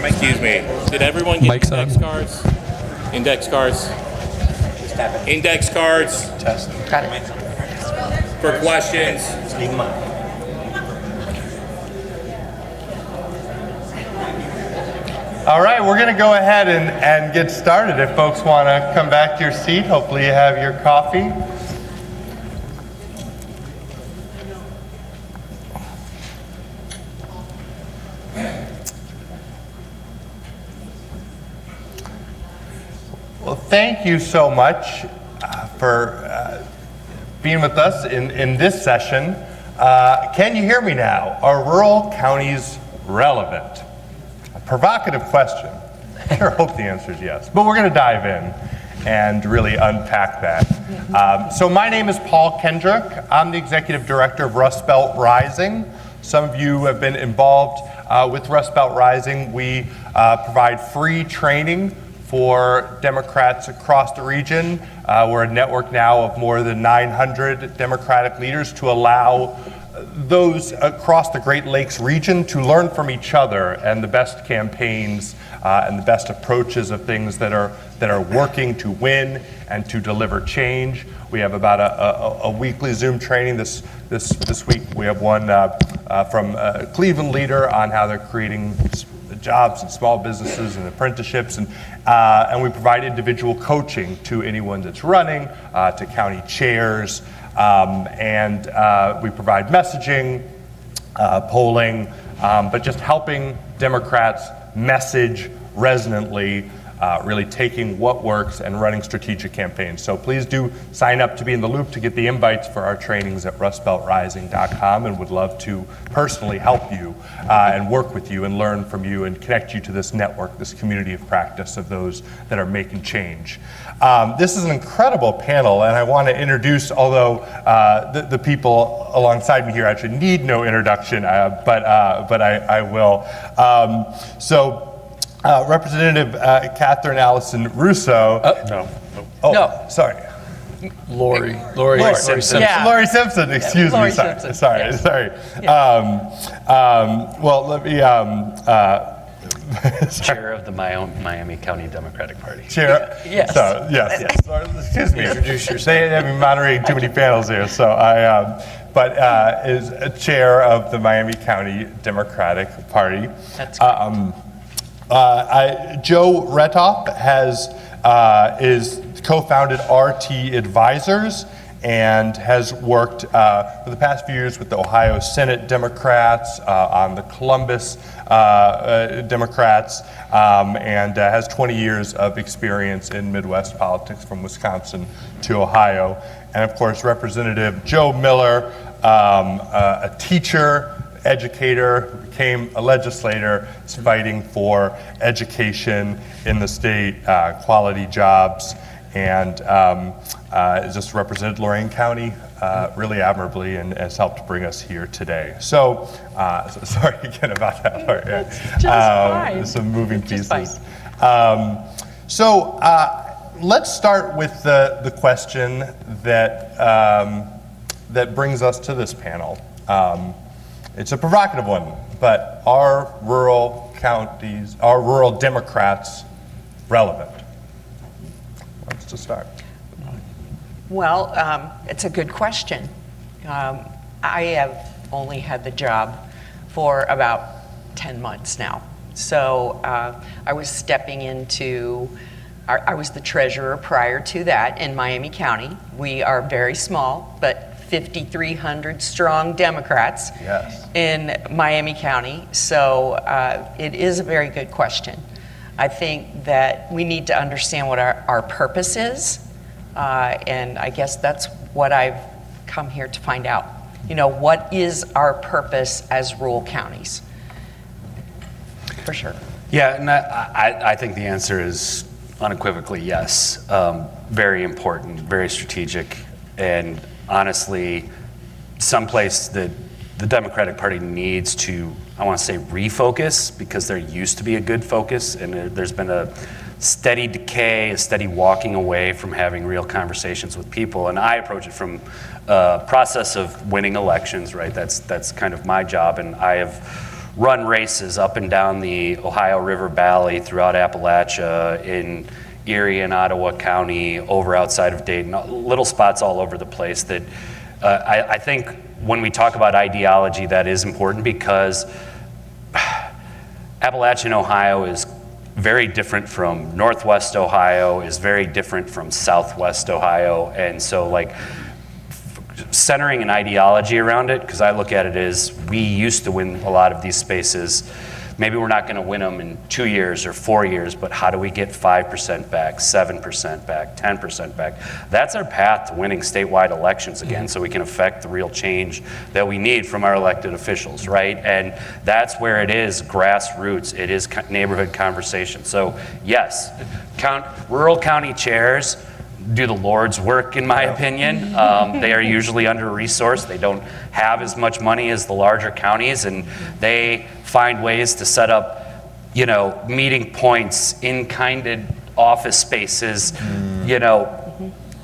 Excuse me. Did everyone get Mike's index on. cards? Index cards. Index cards Test. Got it. for questions. All right, we're going to go ahead and get started. If folks want to come back to your seat, hopefully you have your coffee. Well, thank you so much for being with us in this session. Can you hear me now? Are rural counties relevant? A provocative question. I sure hope the answer is yes. But we're going to dive in and really unpack that. So my name is Paul Kendrick. I'm the Executive Director of Rust Belt Rising. Some of you have been involved with Rust Belt Rising. We provide free training for Democrats across the region. We're a network now of more than 900 Democratic leaders to allow those across the Great Lakes region to learn from each other and the best campaigns and the best approaches of things that are working to win and to deliver change. We have about a weekly Zoom training. This week we have one from a Cleveland leader on how they're creating jobs and small businesses and apprenticeships, and we provide individual coaching to anyone that's running, to county chairs, and we provide messaging, polling, but just helping Democrats message resonantly, really taking what works and running strategic campaigns. So please do sign up to be in the loop to get the invites for our trainings at rustbeltrising.com, and would love to personally help you and work with you and learn from you and connect you to this network, this community of practice of those that are making change. This is an incredible panel, and I want to introduce, although the people alongside me here actually need no introduction, but I will. Representative Catherine Allison Russo. No. Sorry. Lorie Simpson. Yeah. Lorie Simpson, excuse me. Lorie Sorry. Simpson, Sorry. yes. Sorry. Well, let me. Chair of the Miami County Democratic Party. Chair. Yes. So, yes. Sorry, excuse me. Introduce yourself. They have been moderating too many panels here, so is a chair of the Miami County Democratic Party. That's great. Joe Rettof is co-founded RT Advisors and has worked for the past few years with the Ohio Senate Democrats, on the Columbus Democrats, and has 20 years of experience in Midwest politics from Wisconsin to Ohio. And of course, Representative Joe Miller, a teacher, educator, became a legislator, is fighting for education in the state, quality jobs, and just represented Lorain County really admirably and has helped bring us here today. So sorry again about that. That's just fine. Some moving Just pieces. Let's start with the question that brings us to this panel. It's a provocative one, but are rural Democrats relevant? Let's just start. Well, it's a good question. I have only had the job for about 10 months now. So I was stepping into, I was the treasurer prior to that in Miami County. We are very small, but 5,300 strong Democrats in Miami County. So it is a very good question. I think that we need to understand what our purpose is. And I guess that's what I've come here to find out. You know, what is our purpose as rural counties? For sure. Yeah, and I think the answer is unequivocally yes. Very important, very strategic, and honestly, someplace that the Democratic Party needs to, I want to say, refocus, because there used to be a good focus, and there's been a steady decay, a steady walking away from having real conversations with people. And I approach it from a process of winning elections, right? That's kind of my job, and I have run races up and down the Ohio River Valley, throughout Appalachia, in Erie and Ottawa County, over outside of Dayton, little spots all over the place that I think when we talk about ideology, that is important, because Appalachian Ohio is very different from Northwest Ohio, is very different from Southwest Ohio. And so like centering an ideology around it, because I look at it as we used to win a lot of these spaces. Maybe we're not going to win them in 2 years or 4 years, but how do we get 5% back, 7% back, 10% back? That's our path to winning statewide elections again, so we can affect the real change that we need from our elected officials, right? And that's where it is grassroots. It is neighborhood conversation. So yes, rural county chairs do the Lord's work, in my opinion. They are usually under-resourced. They don't have as much money as the larger counties, and they find ways to set up, meeting points, in-kinded office spaces,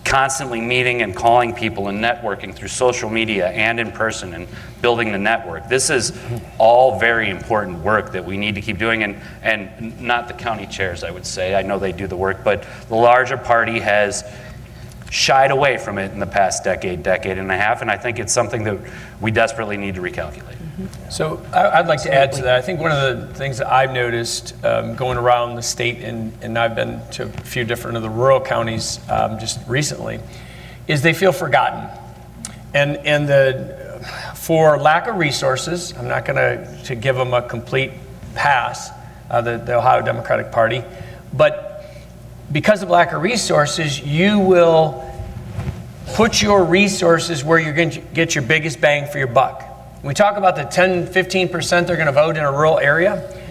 constantly meeting and calling people and networking through social media and in person and building the network. This is all very important work that we need to keep doing, and not the county chairs, I would say. I know they do the work, but the larger party has shied away from it in the past decade and a half, and I think it's something that we desperately need to recalculate. So I'd like to add to that. I think one of the things that I've noticed going around the state, and I've been to a few different of the rural counties just recently, is they feel forgotten. And for lack of resources, I'm not going to give them a complete pass, the Ohio Democratic Party, but because of lack of resources, you will put your resources where you're going to get your biggest bang for your buck. When we talk about the 10, 15% they're going to vote in a rural area,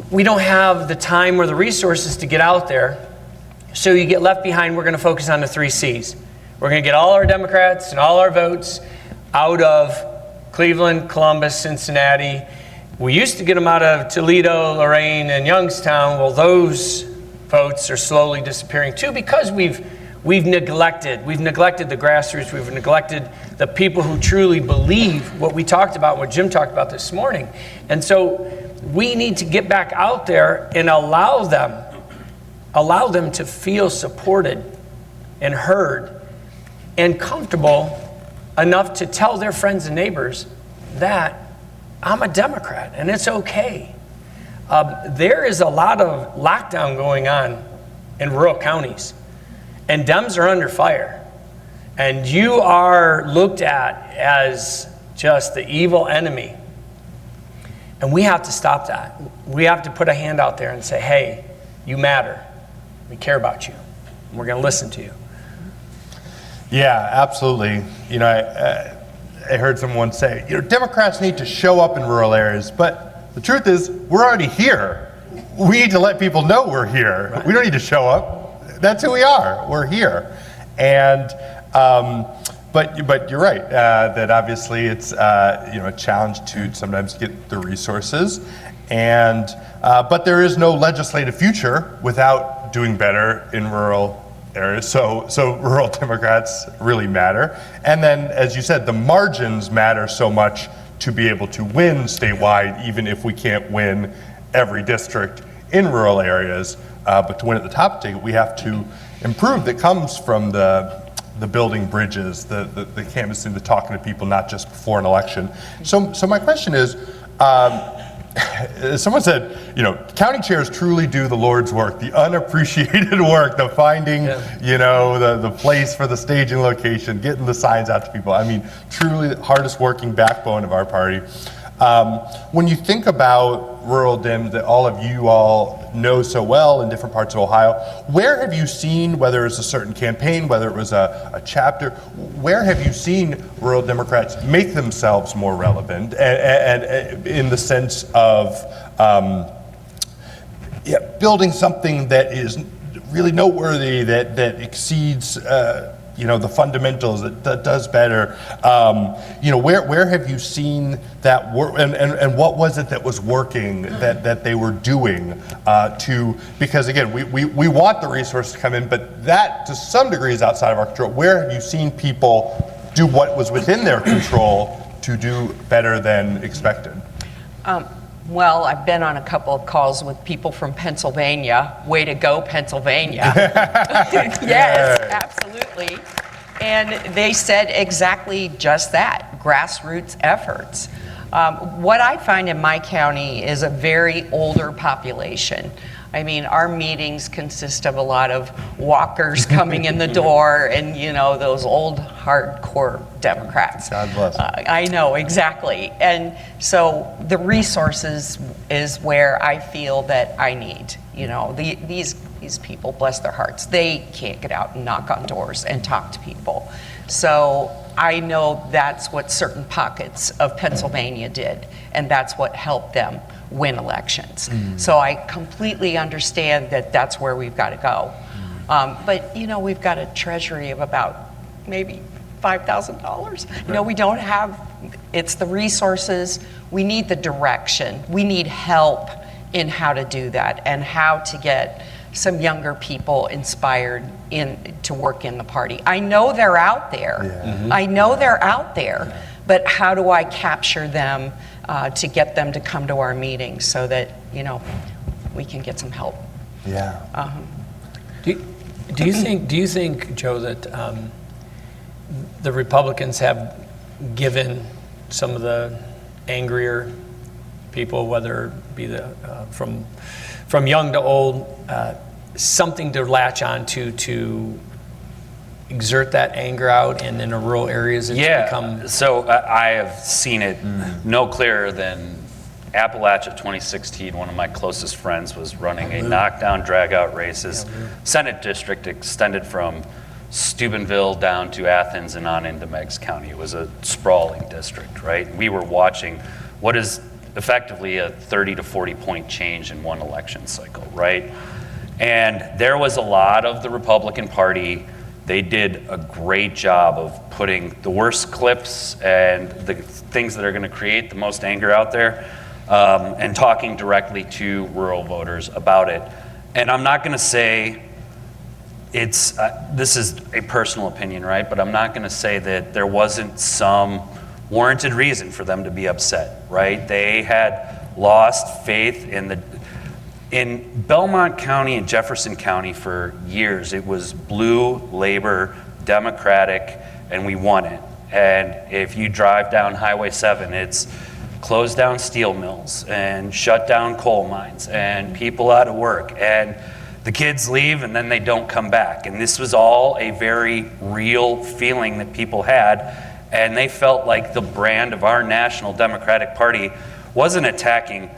we don't have the time or the resources to get out there. So you get left behind. We're going to focus on the 3 C's. We're going to get all our Democrats and all our votes out of Cleveland, Columbus, Cincinnati. We used to get them out of Toledo, Lorain, and Youngstown. Well, those votes are slowly disappearing too, because we've neglected the grassroots. We've neglected the people who truly believe what we talked about, what Jim talked about this morning. And so we need to get back out there and allow them to feel supported and heard and comfortable enough to tell their friends and neighbors that I'm a Democrat and it's okay. There is a lot of lockdown going on in rural counties, and Dems are under fire. And you are looked at as just the evil enemy. And we have to stop that. We have to put a hand out there and say, hey, you matter. We care about you. And we're going to listen to you. Yeah, absolutely. I heard someone say, Democrats need to show up in rural areas, but the truth is, we're already here. We need to let people know we're here. Right. We don't need to show up. That's who we are. We're here. And but you're right that obviously it's a challenge to sometimes get the resources, and but there is no legislative future without doing better in rural areas. So rural Democrats really matter. And then, as you said, the margins matter so much to be able to win statewide, even if we can't win every district in rural areas. But to win at the top ticket, we have to improve. That comes from the building bridges, the canvassing, the talking to people, not just before an election. So my question is, someone said, county chairs truly do the Lord's work, the unappreciated work, the finding, the place for the staging location, getting the signs out to people. I mean, truly the hardest working backbone of our party. When you think about rural Dems that all of you all know so well in different parts of Ohio, where have you seen, whether it's a certain campaign, whether it was a chapter, where have you seen rural Democrats make themselves more relevant and in the sense of building something that is really noteworthy, that exceeds the fundamentals, that does better? Where have you seen that work, and what was it that was working that they were doing because again, we want the resources to come in, but that to some degree is outside of our control. Where have you seen people do what was within their control to do better than expected? Well, I've been on a couple of calls with people from Pennsylvania. Way to go, Pennsylvania. Yes, absolutely. And they said exactly just that, grassroots efforts. What I find in my county is a very older population. I mean, our meetings consist of a lot of walkers coming in the door and, you know, those old hardcore Democrats. God bless. I know, exactly. And so the resources is where I feel that I need, you know, these people, bless their hearts, they can't get out and knock on doors and talk to people. So I know that's what certain pockets of Pennsylvania did, and that's what helped them win elections. So I completely understand that that's where we've got to go. But, you know, we've got a treasury of about maybe $5,000. You know, we don't have, it's the resources, we need the direction, we need help in how to do that and how to get some younger people inspired to work in the party. I know they're out there. I know they're out there, but how do I capture them to get them to come to our meetings so that, you know, we can get some help? Yeah. Do you think, Joe, that the Republicans have given some of the angrier people, whether it be from young to old, something to latch onto to exert that anger out, and in the rural areas it's become... So I have seen it no clearer than Appalachia 2016. One of my closest friends was running a knockdown, drag-out races. Senate district extended from Steubenville down to Athens and on into Meigs County. It was a sprawling district, right? We were watching what is effectively a 30 to 40 point change in one election cycle, right? And there was a lot of the Republican Party. They did a great job of putting the worst clips and the things that are going to create the most anger out there, and talking directly to rural voters about it. And I'm not going to say it's, this is a personal opinion, right? But I'm not going to say that there wasn't some warranted reason for them to be upset, right? They had lost faith in Belmont County and Jefferson County for years. It was blue, Labor, Democratic, and we won it. And if you drive down Highway 7, it's closed down steel mills and shut down coal mines and people out of work. And the kids leave and then they don't come back. And this was all a very real feeling that people had. And they felt like the brand of our National Democratic Party wasn't attacking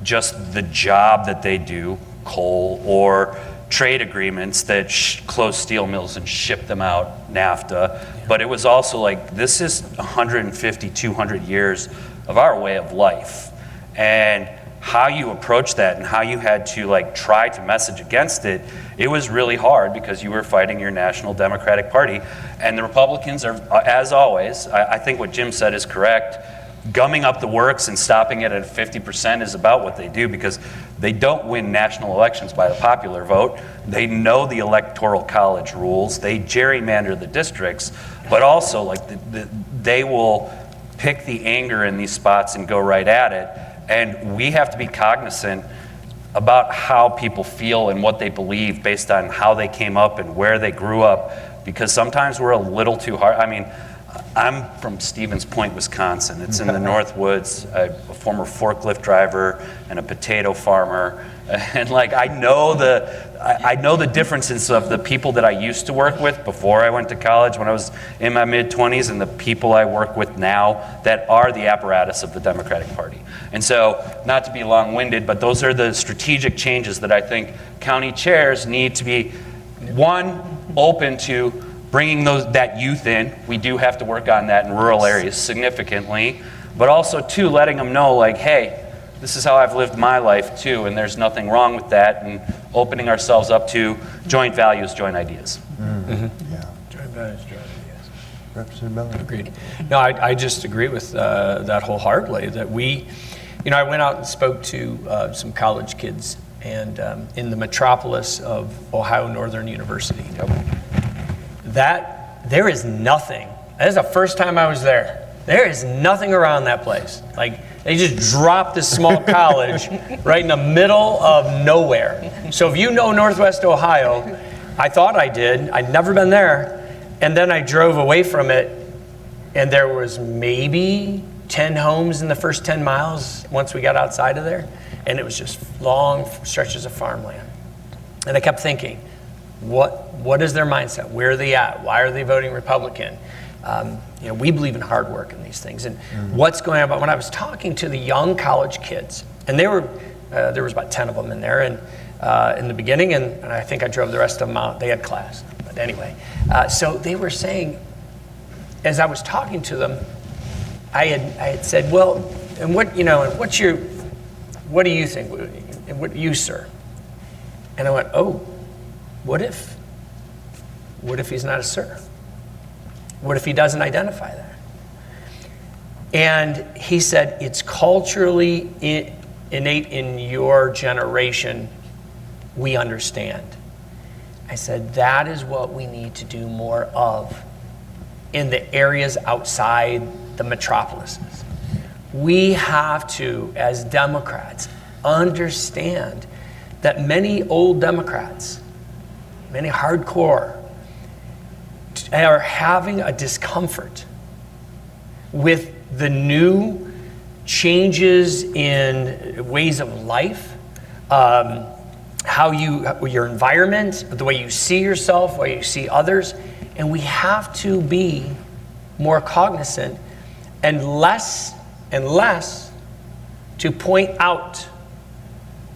just the job that they do, coal, or trade agreements that close steel mills and ship them out, NAFTA, but it was also like, this is 150, 200 years of our way of life. And how you approach that and how you had to like try to message against it, it was really hard because you were fighting your National Democratic Party. And the Republicans are, as always, I think what Jim said is correct, gumming up the works and stopping it at 50% is about what they do, because they don't win national elections by the popular vote. They know the Electoral College rules. They gerrymander the districts, but also like they will pick the anger in these spots and go right at it. And we have to be cognizant about how people feel and what they believe based on how they came up and where they grew up, because sometimes we're a little too hard. I mean, I'm from Stevens Point, Wisconsin. It's in the North Woods. I'm a former forklift driver and a potato farmer. And like, I know the differences of the people that I used to work with before I went to college when I was in my mid-20s and the people I work with now that are the apparatus of the Democratic Party. And so, not to be long-winded, but those are the strategic changes that I think county chairs need to be, one, open to bringing that youth in. We do have to work on that in rural areas significantly, but also two, letting them know like, hey, this is how I've lived my life too, and there's nothing wrong with that, and opening ourselves up to joint values, joint ideas. Yeah. Joint values, joint ideas. Representative Miller. Agreed. No, I just agree with that wholeheartedly, that we, you know, I went out and spoke to some college kids and in the metropolis of Ohio Northern University. That there is nothing. That is the first time I was there. There is nothing around that place. Like, they just dropped this small college right in the middle of nowhere. So if you know Northwest Ohio, I thought I did. I'd never been there. And then I drove away from it, and there was maybe 10 homes in the first 10 miles once we got outside of there. And it was just long stretches of farmland. And I kept thinking, what is their mindset? Where are they at? Why are they voting Republican? We believe in hard work in these things. And what's going on? But when I was talking to the young college kids, and there was about 10 of them in there, and in the beginning, and I think I drove the rest of them out. They had class, but anyway. So they were saying, as I was talking to them, I had said, well, and what do you think? What you, sir? And I went, oh, what if he's not a sir? What if he doesn't identify that? And he said, it's culturally innate in your generation. We understand. I said, that is what we need to do more of in the areas outside the metropolises. We have to, as Democrats, understand that many old Democrats, many hardcore, are having a discomfort with the new changes in ways of life, your environment, the way you see yourself, the way you see others, and we have to be more cognizant and less to point out,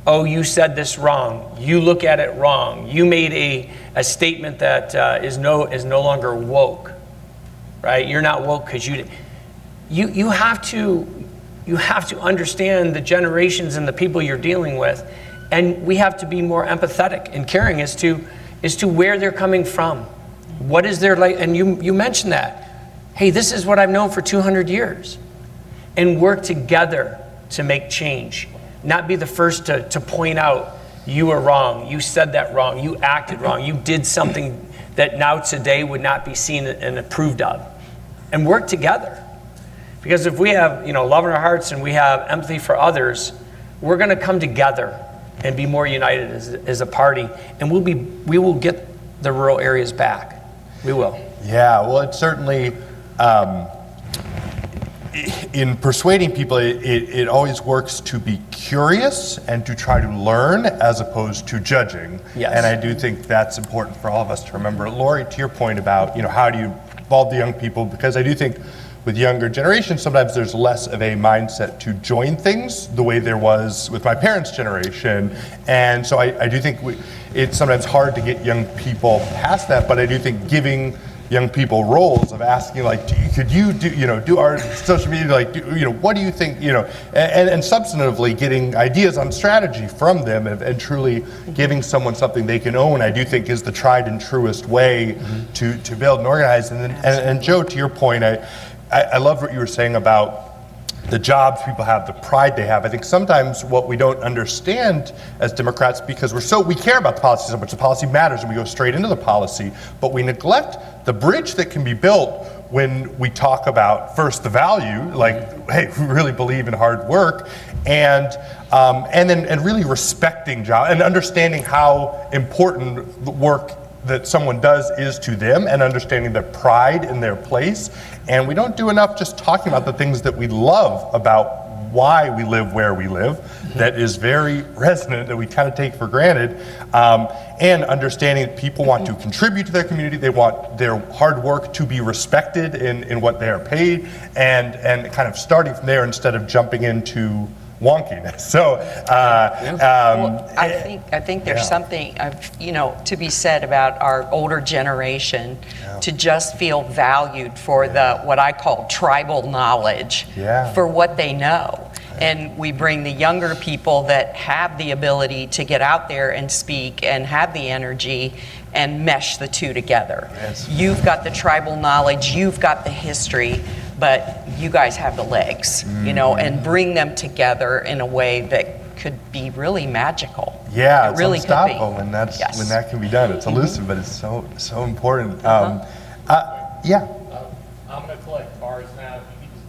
oh, you said this wrong, you look at it wrong, you made a statement that is no longer woke, right? You're not woke because you have to understand the generations and the people you're dealing with, and we have to be more empathetic and caring as to where they're coming from. What is their life? And you mentioned that. Hey, this is what I've known for 200 years. And work together to make change. Not be the first to point out, you were wrong, you said that wrong, you acted wrong, you did something that now today would not be seen and approved of. And work together. Because if we have love in our hearts and we have empathy for others, we're going to come together and be more united as a party. And we will get the rural areas back. We will. Yeah, well, it's certainly, in persuading people, it always works to be curious and to try to learn as opposed to judging. Yes. And I do think that's important for all of us to remember. Lorie, to your point about, how do you involve the young people? Because I do think with younger generations, sometimes there's less of a mindset to join things the way there was with my parents' generation. And so I do think it's sometimes hard to get young people past that, but I do think giving young people roles of asking, like, could you do our social media, like, what do you think, and substantively getting ideas on strategy from them and truly giving someone something they can own, I do think is the tried and truest way to build and organize. And Joe, to your point, I love what you were saying about the jobs people have, the pride they have. I think sometimes what we don't understand as Democrats, because we care about the policy so much, the policy matters and we go straight into the policy, but we neglect the bridge that can be built when we talk about first the value, like, hey, we really believe in hard work, and then really respecting job and understanding how important the work that someone does is to them and understanding their pride in their place. And we don't do enough just talking about the things that we love about why we live where we live, that is very resonant, that we kind of take for granted, and understanding that people want to contribute to their community, they want their hard work to be respected in what they are paid, and kind of starting from there instead of jumping into wonkiness. So, I think there's something to be said about our older generation to just feel valued for the what I call tribal knowledge for what they know. And we bring the younger people that have the ability to get out there and speak and have the energy and mesh the two together. Yes. You've got the tribal knowledge, you've got the history, but you guys have the legs, and bring them together in a way that could be really magical. Yeah, it really unstoppable when that can be done. It's elusive, but it's so important. I'm going to collect bars now. You can just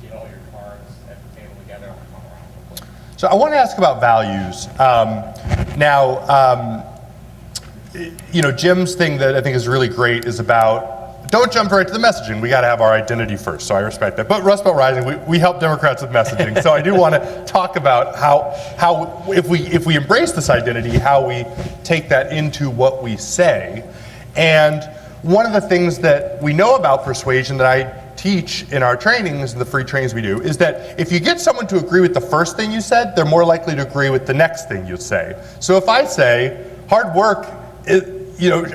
So I want to ask about values. Jim's thing that I think is really great is about don't jump right to the messaging. We got to have our identity first, so I respect that. But Rust Belt Rising, we help Democrats with messaging. So I do want to talk about how if we embrace this identity, how we take that into what we say. And one of the things that we know about persuasion that I teach in our trainings, the free trainings we do, is that if you get someone to agree with the first thing you said, they're more likely to agree with the next thing you say. So if I say hard work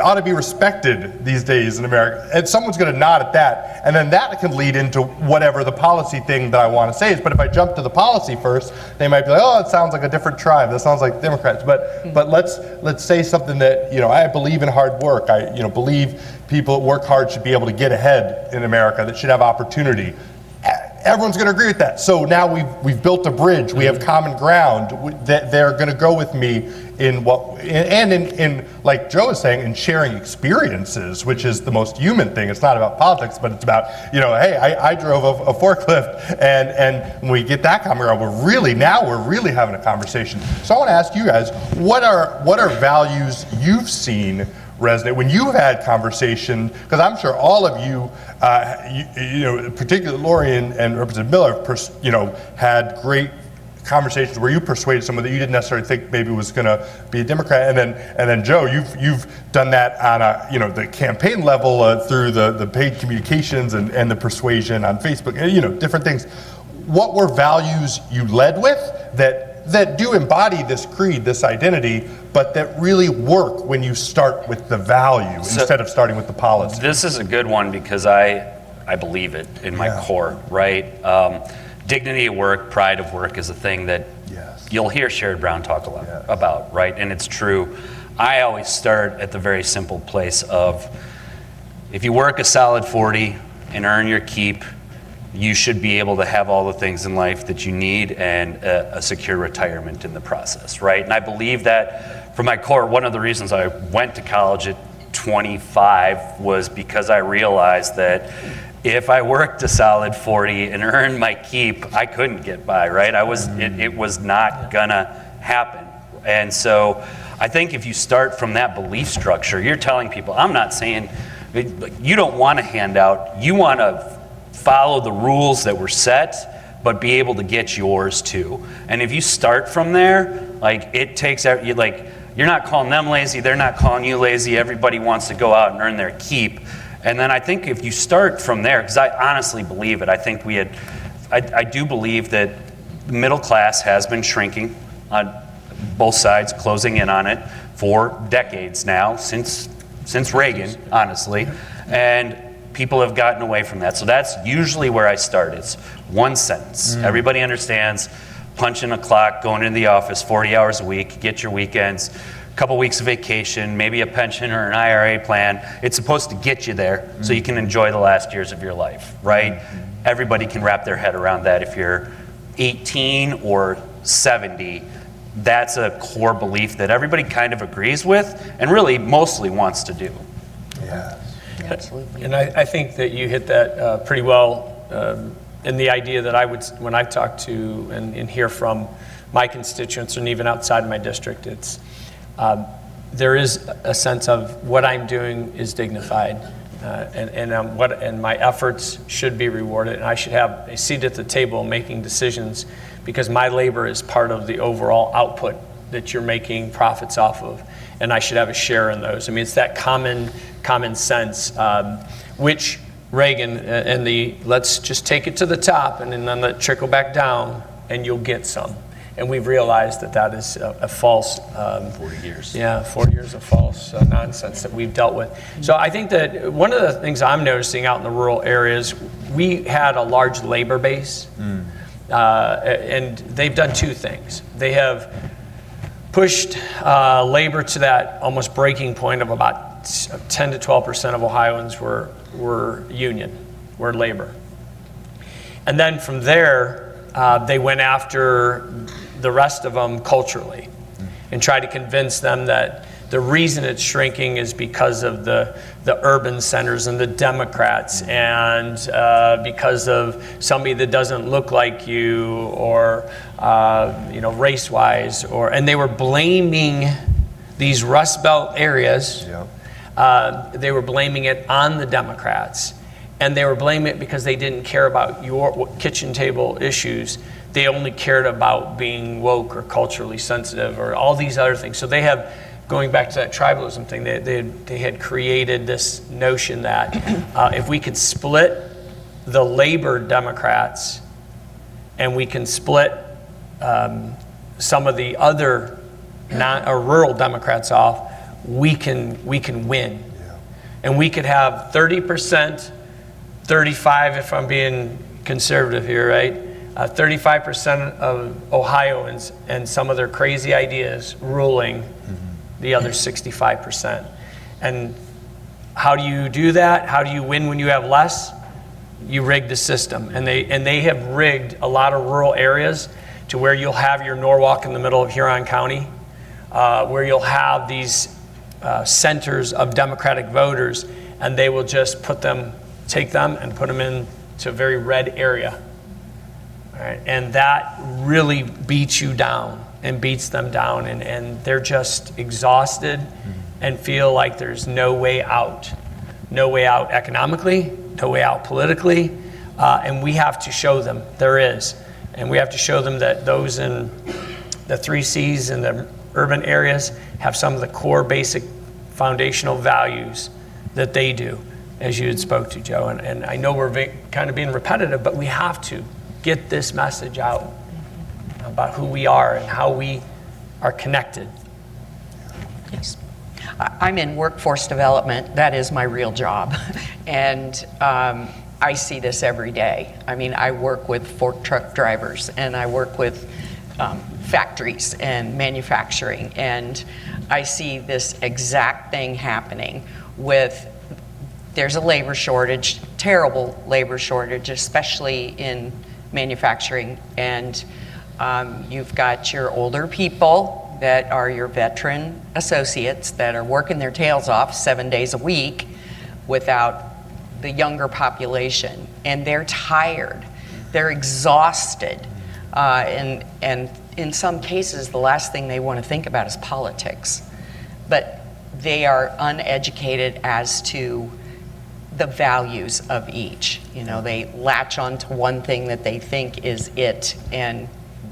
ought to be respected these days in America, and someone's going to nod at that, and then that can lead into whatever the policy thing that I want to say is. But if I jump to the policy first, they might be like, oh, it sounds like a different tribe. That sounds like Democrats. But let's say something that I believe in hard work. I believe people that work hard should be able to get ahead in America. That should have opportunity. Everyone's going to agree with that. So now we've built a bridge. We have common ground. That they're going to go with me in like Joe is saying, in sharing experiences, which is the most human thing. It's not about politics, but it's about hey, I drove a forklift, and when we get that common ground, we're really having a conversation. So I want to ask you guys, what are values you've seen resonate when you've had conversation? Because I'm sure all of you, particularly Lorie and Representative Miller, had great conversations where you persuaded someone that you didn't necessarily think maybe was going to be a Democrat, and then Joe, you've done that on the campaign level through the paid communications and the persuasion on Facebook, different things. What were values you led with that do embody this creed, this identity, but that really work when you start with the value instead of starting with the policy? This is a good one because I believe it in my core, right? Dignity at work, pride of work is a thing that you'll hear Sherrod Brown talk a lot about, right? And it's true. I always start at the very simple place of, if you work a solid 40 and earn your keep, you should be able to have all the things in life that you need and a secure retirement in the process, right? And I believe that from my core. One of the reasons I went to college at 25 was because I realized that if I worked a solid 40 and earned my keep, I couldn't get by, right? It was not gonna happen. And so I think if you start from that belief structure, you're telling people, I'm not saying, you don't want a handout, you wanna follow the rules that were set, but be able to get yours too. And if you start from there, it takes out, you're not calling them lazy, they're not calling you lazy, everybody wants to go out and earn their keep. And then I think if you start from there, because I honestly believe it, I think I do believe that the middle class has been shrinking on both sides, closing in on it for decades now, since Reagan, honestly. And people have gotten away from that. So that's usually where I start. It's one sentence. Everybody understands, punch in a clock, going into the office 40 hours a week, get your weekends, couple weeks of vacation, maybe a pension or an IRA plan. It's supposed to get you there so you can enjoy the last years of your life, right? Everybody can wrap their head around that. If you're 18 or 70, that's a core belief that everybody kind of agrees with and really mostly wants to do. Yes. Absolutely. And I think that you hit that pretty well in the idea that when I talk to and hear from my constituents and even outside my district, there is a sense of what I'm doing is dignified, and my efforts should be rewarded, and I should have a seat at the table making decisions because my labor is part of the overall output that you're making profits off of, and I should have a share in those. I mean, it's that common sense, which Reagan and let's just take it to the top and then let it trickle back down and you'll get some. And we've realized that is a false... 40 years. Yeah, 40 years of false nonsense that we've dealt with. So I think that one of the things I'm noticing out in the rural areas, we had a large labor base, and they've done two things. They have pushed labor to that almost breaking point of about 10 to 12% of Ohioans were union, were labor. And then from there, they went after the rest of them culturally and tried to convince them that the reason it's shrinking is because of the urban centers and the Democrats, and because of somebody that doesn't look like you, or race-wise, and they were blaming these Rust Belt areas. They were blaming it on the Democrats, and they were blaming it because they didn't care about your kitchen table issues. They only cared about being woke or culturally sensitive or all these other things. So they have, going back to that tribalism thing, they had created this notion that if we could split the labor Democrats and we can split some of the other rural Democrats off, we can win. And we could have 30%, 35 if I'm being conservative here, right? 35% of Ohioans and some of their crazy ideas ruling the other 65%. And how do you do that? How do you win when you have less? You rig the system. And they have rigged a lot of rural areas to where you'll have your Norwalk in the middle of Huron County, where you'll have these centers of Democratic voters, and they will just take them and put them into a very red area. All right? And that really beats you down and beats them down, and they're just exhausted and feel like there's no way out. No way out economically, no way out politically, and we have to show them there is. And we have to show them that those in the 3 Cs in the urban areas have some of the core basic foundational values that they do, as you had spoke to, Joe. And I know we're kind of being repetitive, but we have to get this message out about who we are and how we are connected. Yes. I'm in workforce development. That is my real job. And I see this every day. I mean, I work with fork truck drivers, and I work with factories and manufacturing, and I see this exact thing happening there's a labor shortage, terrible labor shortage, especially in manufacturing, and you've got your older people that are your veteran associates that are working their tails off 7 days a week without the younger population, and they're tired, they're exhausted, and in some cases the last thing they want to think about is politics, but they are uneducated as to the values of each. They latch on to one thing that they think is it, and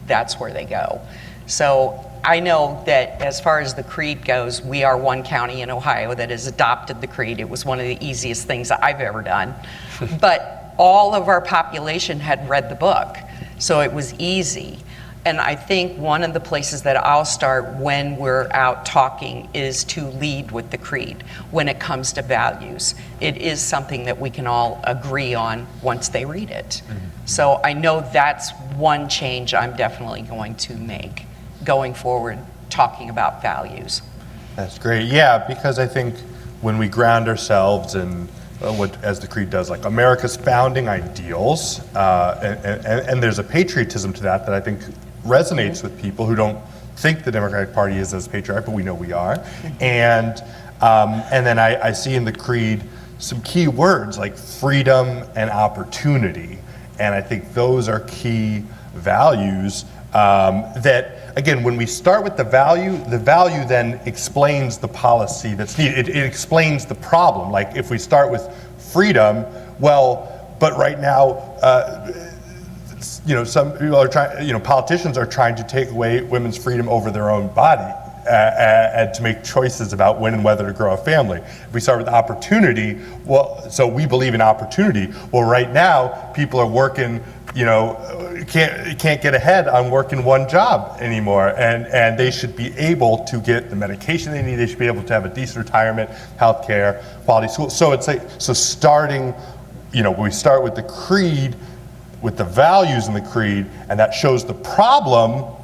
that's where they go. So I know that as far as the creed goes, we are one county in Ohio that has adopted the creed. It was one of the easiest things that I've ever done. But all of our population had read the book, so it was easy. And I think one of the places that I'll start when we're out talking is to lead with the creed when it comes to values. It is something that we can all agree on once they read it. So I know that's one change I'm definitely going to make going forward, talking about values. That's great. Yeah, because I think when we ground ourselves in as the creed does, like America's founding ideals, and there's a patriotism to that I think resonates with people who don't think the Democratic Party is as patriotic, but we know we are. And then I see in the creed some key words like freedom and opportunity, and I think those are key values that. Again, when we start with the value then explains the policy that's needed. It explains the problem. Like if we start with freedom, but right now, some people are trying, politicians are trying to take away women's freedom over their own body and to make choices about when and whether to grow a family. If we start with opportunity, so we believe in opportunity. Well, right now, people are working, can't get ahead on working one job anymore, and they should be able to get the medication they need. They should be able to have a decent retirement, health care, quality school. So it's starting, we start with the creed, with the values in the creed, and that shows the problem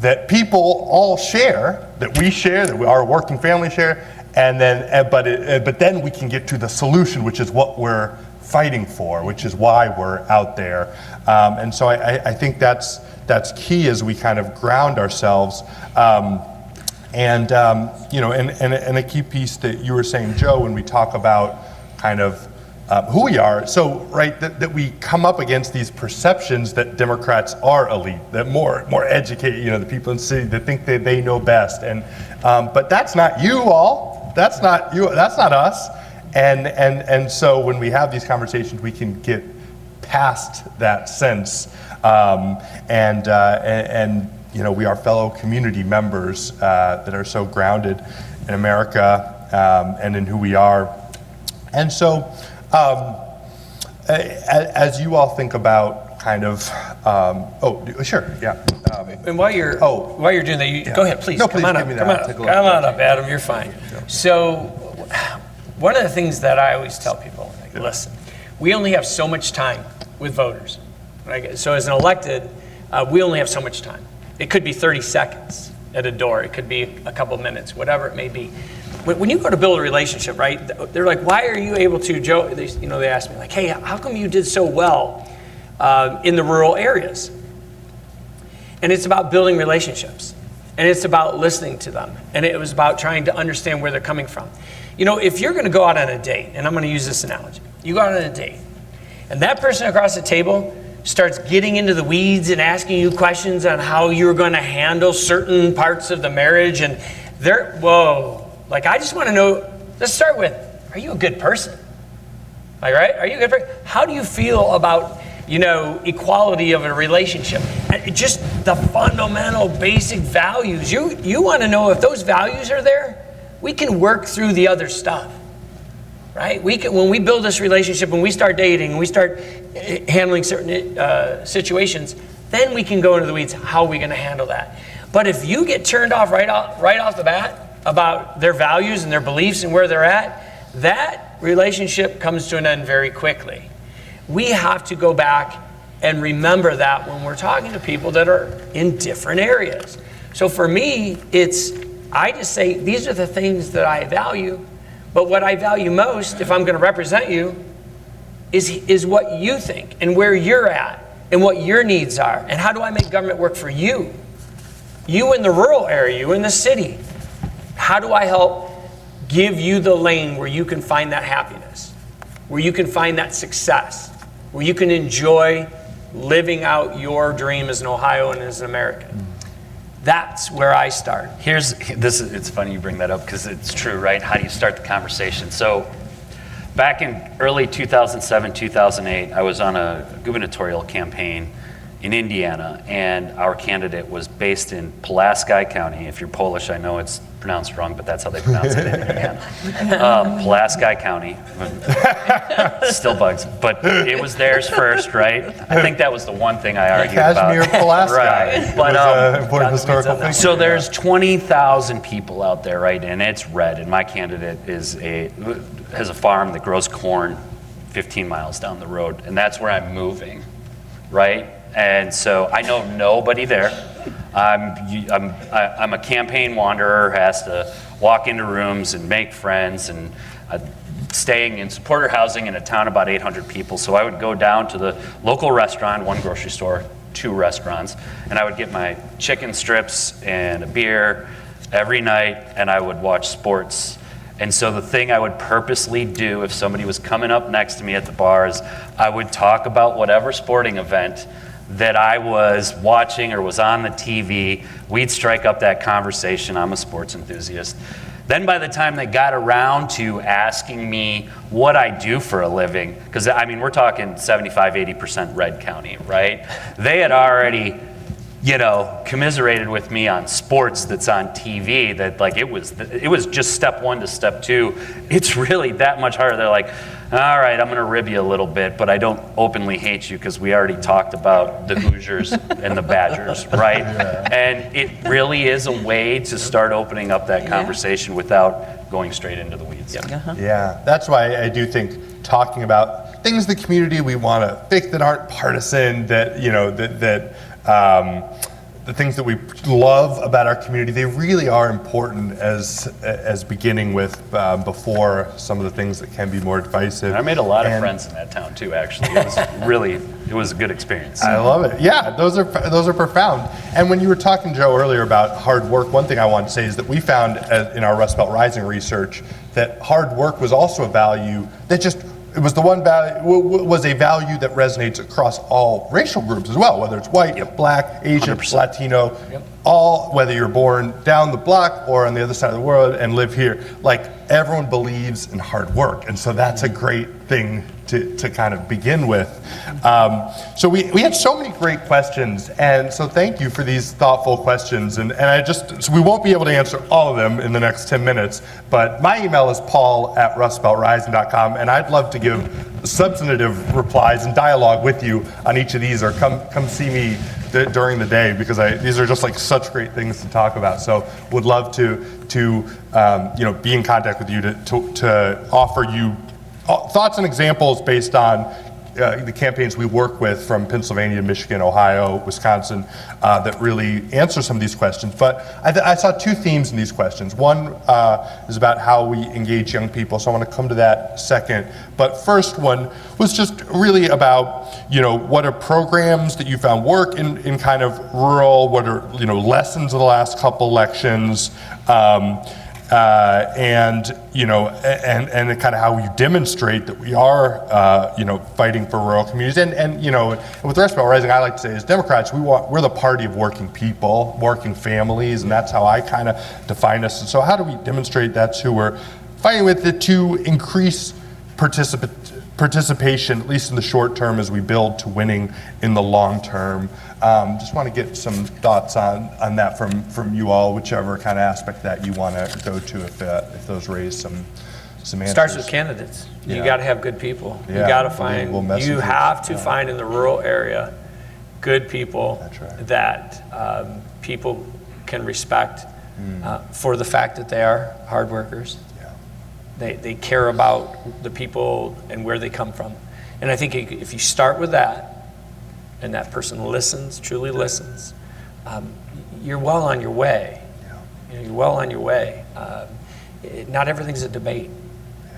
that people all share, that we share, that our working family share, and then but then we can get to the solution, which is what we're fighting for, which is why we're out there. And so I think that's key as we kind of ground ourselves. And and a key piece that you were saying, Joe, when we talk about kind of who we are. So, right, that we come up against these perceptions that Democrats are elite, that more educated, the people in the city that think that they know best. And but that's not you all. That's not you. That's not us. And so when we have these conversations, we can get past that sense. We are fellow community members that are so grounded in America and in who we are. And so, as you all think about kind of, sure, yeah. And while you're doing that, go ahead, please. No, come please on give up. me Come that. on, Take a look. come on up, Adam. You're fine. So, one of the things that I always tell people, listen, we only have so much time with voters. Right? So, as an elected, we only have so much time. It could be 30 seconds at a door. It could be a couple minutes, whatever it may be. When you go to build a relationship, right? They're like, "Why are you able to, Joe?" They ask me, like, "Hey, how come you did so well in the rural areas?" And it's about building relationships, and it's about listening to them, and it was about trying to understand where they're coming from. If you're going to go out on a date, and I'm going to use this analogy, you go out on a date, and that person across the table starts getting into the weeds and asking you questions on how you're going to handle certain parts of the marriage, and I just want to know, let's start with, are you a good person? Right? Are you a good person? How do you feel about, equality of a relationship? Just the fundamental basic values. You want to know if those values are there, we can work through the other stuff. Right? When we build this relationship, when we start dating, and we start handling certain situations, then we can go into the weeds. How are we going to handle that? But if you get turned off right off the bat about their values and their beliefs and where they're at, that relationship comes to an end very quickly. We have to go back and remember that when we're talking to people that are in different areas. So for me, I just say, these are the things that I value. But what I value most, if I'm going to represent you, is what you think and where you're at and what your needs are. And how do I make government work for you? You in the rural area, you in the city. How do I help give you the lane where you can find that happiness, where you can find that success, where you can enjoy living out your dream as an Ohioan and as an American? That's where I start. It's funny you bring that up because it's true, right? How do you start the conversation? So back in early 2007, 2008, I was on a gubernatorial campaign in Indiana, and our candidate was based in Pulaski County. If you're Polish, I know it's pronounced wrong, but that's how they pronounce it in Indiana. Pulaski County. Still bugs, but it was theirs first, right? I think that was the one thing I argued Cashmere, about. Pulaski. Right. But an important historical thing. So there's 20,000 people out there, right? And it's red, and my candidate has a farm that grows corn 15 miles down the road, and that's where I'm moving, right? And so I know nobody there. I'm a campaign wanderer who has to walk into rooms and make friends, and staying in supporter housing in a town about 800 people. So I would go down to the local restaurant, one grocery store, 2 restaurants, and I would get my chicken strips and a beer every night, and I would watch sports. And so the thing I would purposely do if somebody was coming up next to me at the bar is I would talk about whatever sporting event that I was watching or was on the TV. We'd strike up that conversation. I'm a sports enthusiast. Then by the time they got around to asking me what I do for a living, because we're talking 75, 80% red county, right? They had already, commiserated with me on sports that's on TV, that it was just step 1 to step 2. It's really that much harder. They're like, all right, I'm going to rib you a little bit, but I don't openly hate you because we already talked about the Hoosiers and the Badgers, right? Yeah. And it really is a way to start opening up that conversation without going straight into the weeds. Yeah. Uh-huh. Yeah, that's why I do think talking about things in the community we want to fix that aren't partisan, that the things that we love about our community, they really are important as beginning with before some of the things that can be more divisive. And I made a lot of And friends in that town too, actually. It was a good experience. I love it. Yeah, those are profound. And when you were talking, Joe, earlier about hard work, one thing I want to say is that we found in our Rust Belt Rising research that hard work was also a value that it was the one value, was a value that resonates across all racial groups as well, whether it's white, black, Asian, 100%. Latino, all, whether you're born down the block or on the other side of the world and live here, like everyone believes in hard work. And so that's a great thing to kind of begin with. So we had so many great questions, and so thank you for these thoughtful questions. And so we won't be able to answer all of them in the next 10 minutes, but my email is paul@rustbeltrising.com, and I'd love to give substantive replies and dialogue with you on each of these, or come see me during the day, because these are just like such great things to talk about. So would love to be in contact with you to offer you thoughts and examples based on the campaigns we work with from Pennsylvania, Michigan, Ohio, Wisconsin, that really answer some of these questions. But I saw two themes in these questions. One is about how we engage young people, so I want to come to that second. But first one was just really about, what are programs that you found work in kind of rural, what are, lessons of the last couple elections, and kind of how you demonstrate that we are, fighting for rural communities. And with Rust Belt Rising, I like to say, as Democrats, we're the party of working people, working families, and that's how I kind of define us. And so how do we demonstrate that's who we're fighting with, to increase participation, at least in the short term, as we build to winning in the long term? Just want to get some thoughts on that from you all, whichever kind of aspect that you want to go to, if those raise some answers. Starts with candidates. You got to have good people. Yeah, You got to find. believable You messages. have to find in the rural area good people That's right. that people can respect for the fact that they are hard workers. They care about the people and where they come from. And I think if you start with that, and that person listens, truly listens, you're well on your way. You're well on your way. Not everything's a debate.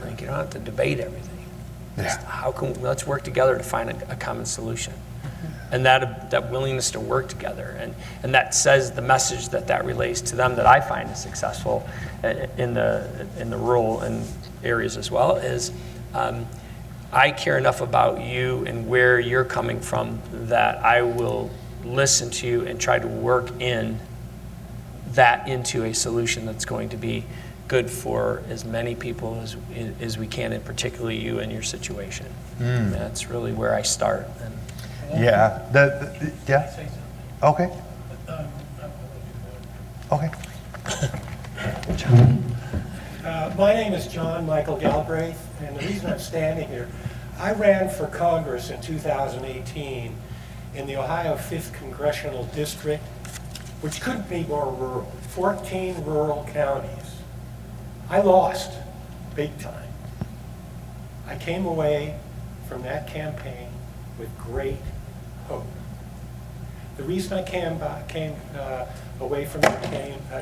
Like, you don't have to debate everything. Let's work together to find a common solution. And that willingness to work together, and that says the message that relays to them, that I find is successful in the rural and areas as well, is I care enough about you and where you're coming from that I will listen to you and try to work that into a solution that's going to be good for as many people as we can, and particularly you and your situation. That's really where I start. Yeah. Okay. Okay. My name is John Michael Galbraith, and the reason I'm standing here, I ran for Congress in 2018 in the Ohio 5th Congressional District, which couldn't be more rural, 14 rural counties. I lost big time. I came away from that campaign with great hope. The reason I came away from the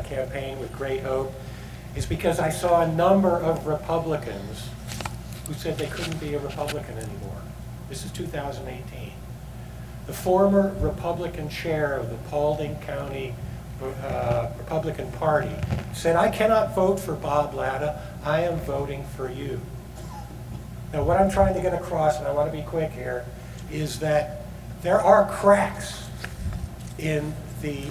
campaign with great hope is because I saw a number of Republicans who said they couldn't be a Republican anymore. This is 2018. The former Republican chair of the Paulding County Republican Party said, "I cannot vote for Bob Latta, I am voting for you." Now, what I'm trying to get across, and I want to be quick here, is that there are cracks in the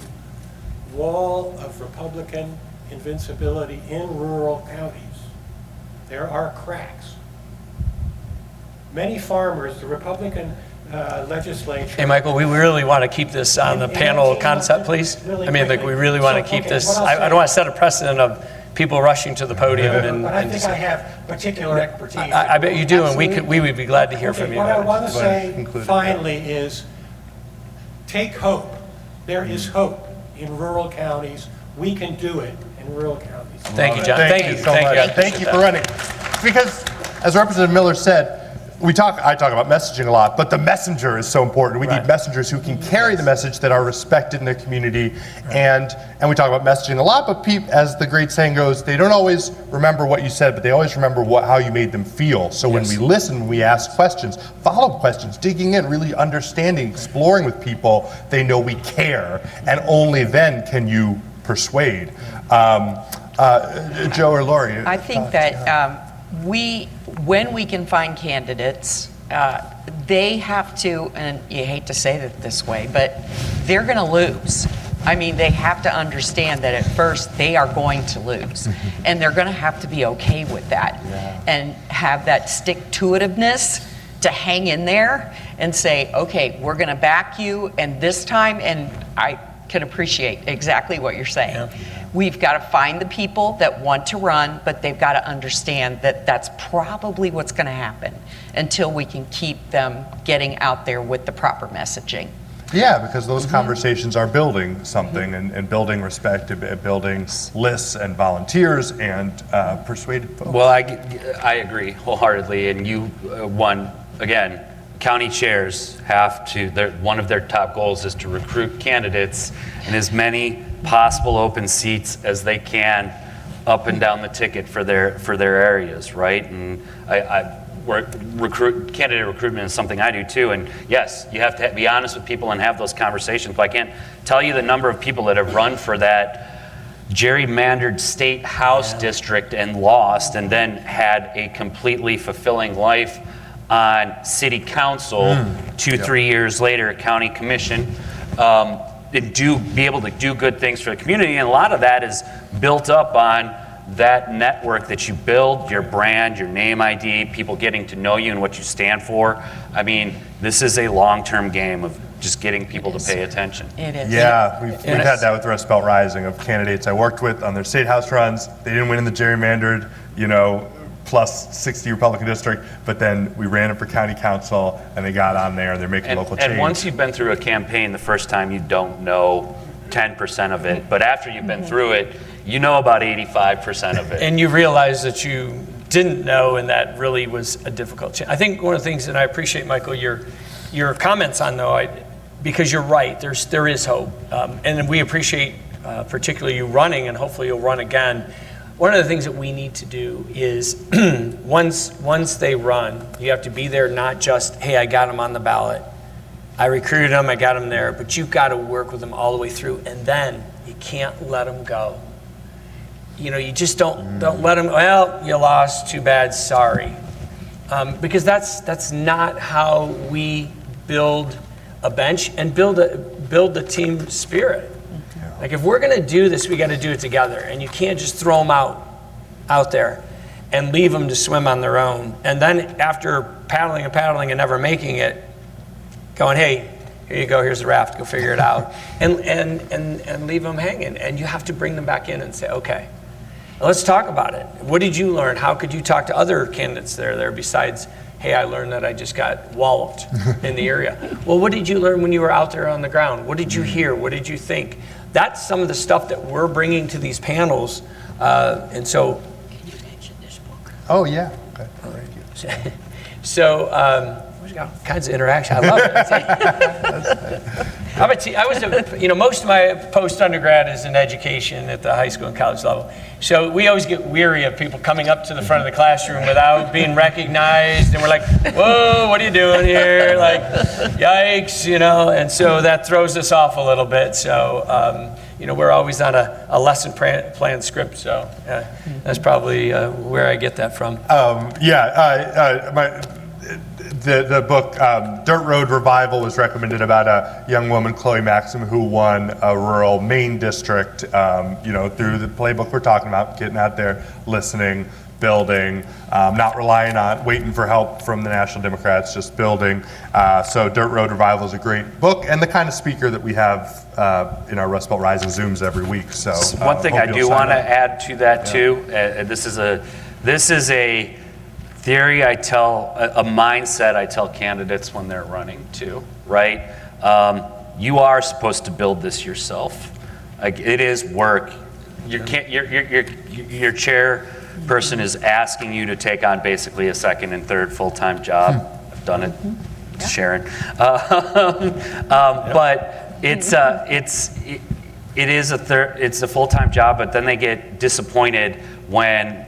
wall of Republican invincibility in rural counties. There are cracks. Many farmers, the Republican legislature... Hey, Michael, we really want to keep this on the panel concept, please. Really I mean, like, we really want to keep this. I don't want to set a precedent of people rushing to the podium. But I think I have particular expertise. I bet you do, and we would be glad to hear from you. What I want to Go say ahead, conclude. finally is, take hope. There is hope in rural counties. We can do it in rural counties. Thank you, John. Thank you so much. I Thank you appreciate for running. Because, as Representative Miller said, I talk about messaging a lot, but the messenger is so important. We need messengers who can carry the message, that are respected in their community, and we talk about messaging a lot, but as the great saying goes, they don't always remember what you said, but they always remember how you made them feel. So when we listen, when we ask questions, follow-up questions, digging in, really understanding, exploring with people, they know we care, and only then can you persuade. Joe or Lorie? I think that when we can find candidates, they have to, and you hate to say it this way, but they're going to lose. I mean, they have to understand that at first they are going to lose, and they're going to have to be okay with that, and have that stick-to-itiveness to hang in there and say, okay, we're going to back you, and this time, and I can appreciate exactly what you're saying. Yeah. We've got to find the people that want to run, but they've got to understand that that's probably what's going to happen until we can keep them getting out there with the proper messaging. Yeah, because those conversations are building something, and building respect, and building lists and volunteers and persuaded folks. Well, I agree wholeheartedly, and again, county chairs have to, one of their top goals is to recruit candidates in as many possible open seats as they can up and down the ticket for their areas, right? And candidate recruitment is something I do too, and yes, you have to be honest with people and have those conversations, but I can't tell you the number of people that have run for that gerrymandered state house district and lost, and then had a completely fulfilling life on city council 2-3 years later, county commission, and be able to do good things for the community. And a lot of that is built up on that network that you build, your brand, your name ID, people getting to know you and what you stand for. I mean, this is a long-term game of just getting people to pay attention. It is. Yeah, we've had that with Rust Belt Rising, of candidates I worked with on their state house runs. They didn't win in the gerrymandered, plus 60 Republican district, but then we ran it for county council, and they got on there, and they're making local change. And once you've been through a campaign the first time, you don't know 10% of it, but after you've been through it, you know about 85% of it. And you realize that you didn't know, and that really was a difficult change. I think one of the things that I appreciate, Michael, your comments on, though, because you're right, there is hope, and we appreciate particularly you running, and hopefully you'll run again. One of the things that we need to do is once they run, you have to be there, not just, hey, I got them on the ballot, I recruited them, I got them there, but you've got to work with them all the way through, and then you can't let them go. You just don't let them, well, you lost, too bad, sorry. Because that's not how we build a bench and build the team spirit. Like, if we're going to do this, we got to do it together, and you can't just throw them out there and leave them to swim on their own. And then after paddling and never making it, going, hey, here you go, here's the raft, go figure it out, and leave them hanging. And you have to bring them back in and say, okay, let's talk about it. What did you learn? How could you talk to other candidates that are there besides, hey, I learned that I just got walloped in the area. Well, what did you learn when you were out there on the ground? What did you hear? What did you think? That's some of the stuff that we're bringing to these panels. And so... Can you mention this book? Oh, yeah. Okay. All right. So, all kinds of interaction. I love it. Most of my post-undergrad is in education at the high school and college level. So we always get weary of people coming up to the front of the classroom without being recognized, and we're like, whoa, what are you doing here? Like, yikes, and so that throws us off a little bit. So, we're always on a lesson plan script, so that's probably where I get that from. The book Dirt Road Revival was recommended about a young woman, Chloe Maxim, who won a rural Maine district, through the playbook we're talking about, getting out there, listening, building, not relying on waiting for help from the National Democrats, just building. So Dirt Road Revival is a great book, and the kind of speaker that we have in our Rust Belt Rising Zooms every week. So one thing I do want to add to that too, this is a theory a mindset I tell candidates when they're running too, right? You are supposed to build this yourself. Like, it is work. Your chairperson is asking you to take on basically a second and third full-time job. done it, Sharon. But it's a full-time job, but then they get disappointed when,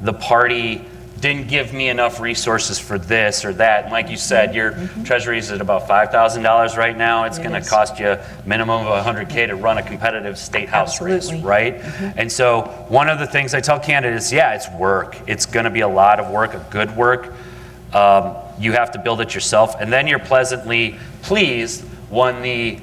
the party didn't give me enough resources for this or that. And like you said, your treasury is at about $5,000 right now. It's going to cost you a minimum of $100K to run a competitive state house race, right? And so one of the things I tell candidates, it's work. It's going to be a lot of work, a good work. You have to build it yourself. And then you're pleasantly pleased when the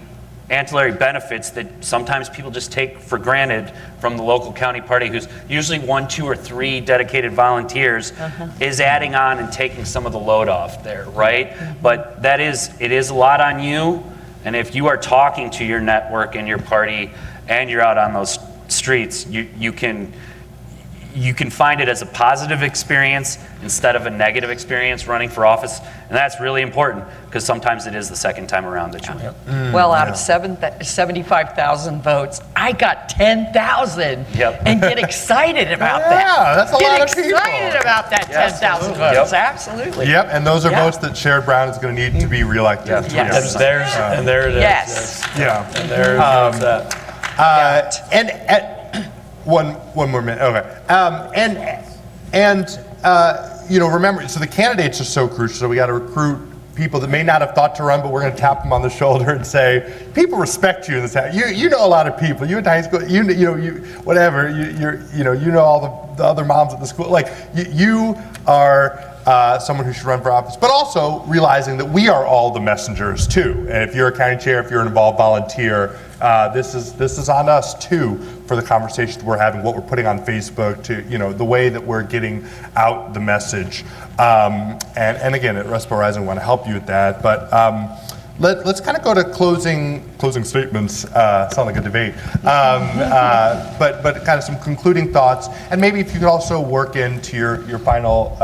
ancillary benefits that sometimes people just take for granted from the local county party, who's usually 1, 2, or 3 dedicated volunteers, is adding on and taking some of the load off there, right? But it is a lot on you, and if you are talking to your network and your party and you're out on those streets, you can find it as a positive experience instead of a negative experience running for office. And that's really important, because sometimes it is the second time around that you win. Well, out of 75,000 votes, I got 10,000. And get excited about that. Yeah, that's a lot of people. Get excited about that 10,000 votes. Absolutely. Yep, and those are votes that Sherrod Brown is going to need to be reelected. And there it is. Yes. Yeah. And there it is. And one more minute. Okay. Remember, so the candidates are so crucial. So we got to recruit people that may not have thought to run, but we're going to tap them on the shoulder and say, people respect you in this town. You know a lot of people. You in high school. You whatever. You know all the other moms at the school. Like you are someone who should run for office, but also realizing that we are all the messengers too. And if you're a county chair, if you're an involved volunteer, this is on us too, for the conversations we're having, what we're putting on Facebook, to the way that we're getting out the message. And again, at Rust Belt Rising, we want to help you with that. But let's kind of go to closing statements. Sound like a debate. But kind of some concluding thoughts, and maybe if you could also work into your final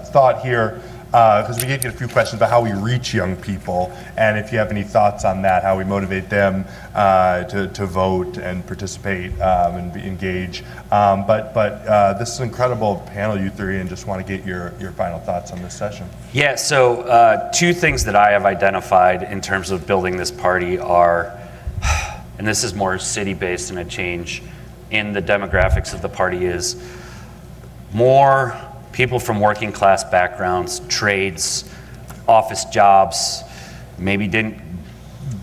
thought here. Because we did get a few questions about how we reach young people, and if you have any thoughts on that, how we motivate them to vote and participate and engage. But this is an incredible panel, you three, and just want to get your final thoughts on this session. Yeah, so 2 things that I have identified in terms of building this party are, and this is more city-based and a change in the demographics of the party, is more people from working class backgrounds, trades, office jobs, maybe didn't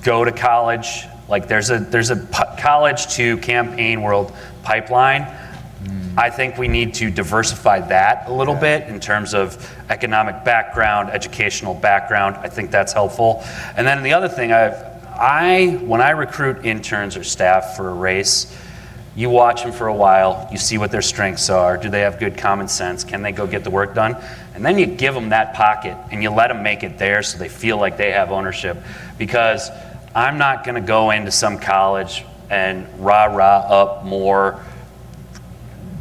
go to college. Like there's a college to campaign world pipeline. I think we need to diversify that a little bit in terms of economic background, educational background. I think that's helpful. And then the other thing, when I recruit interns or staff for a race, you watch them for a while, you see what their strengths are, do they have good common sense, can they go get the work done? And then you give them that pocket and you let them make it theirs so they feel like they have ownership. Because I'm not gonna go into some college and rah-rah up more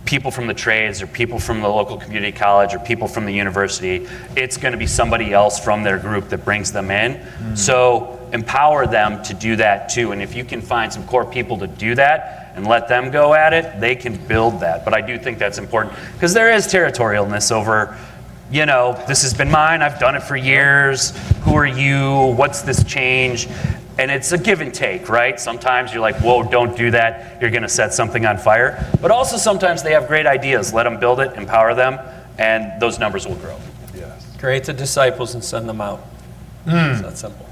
people from the trades or people from the local community college or people from the university. It's gonna be somebody else from their group that brings them in. So empower them to do that too. And if you can find some core people to do that and let them go at it, they can build that. But I do think that's important, because there is territorialness over, this has been mine, I've done it for years, who are you, what's this change? And it's a give and take, right? Sometimes you're like, whoa, don't do that, you're gonna set something on fire. But also sometimes they have great ideas, let them build it, empower them, and those numbers will grow. Yes. Create the disciples and send them out. It's that simple.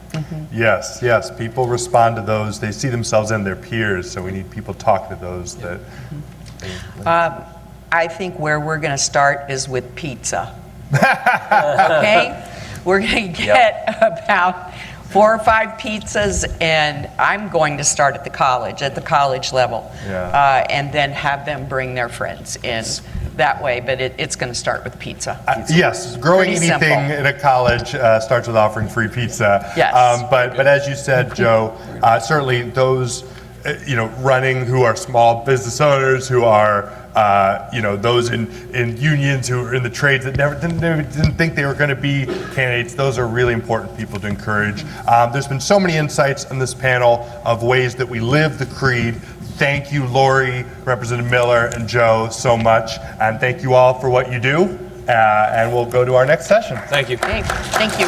Yes. People respond to those. They see themselves in their peers, so we need people to talk to those that. I think where we're going to start is with pizza. Okay? We're going to get about 4 or 5 pizzas, and I'm going to start at the college level. Yeah. And then have them bring their friends in that way, but it's going to start with pizza. Yes, growing Pretty anything simple. in a college starts with offering free pizza. Yes. But as you said, Joe, certainly those running who are small business owners, who are those in unions, who are in the trades that didn't think they were going to be candidates. Those are really important people to encourage. There's been so many insights on this panel of ways that we live the creed. Thank you, Lorie, Representative Miller, and Joe, so much. And thank you all for what you do. And we'll go to our next session. Thank you. Okay, thank you.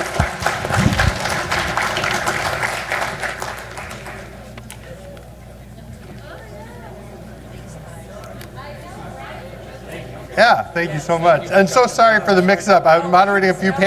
Yeah, thank you so much. And so sorry for the mix-up. I'm moderating a few panels.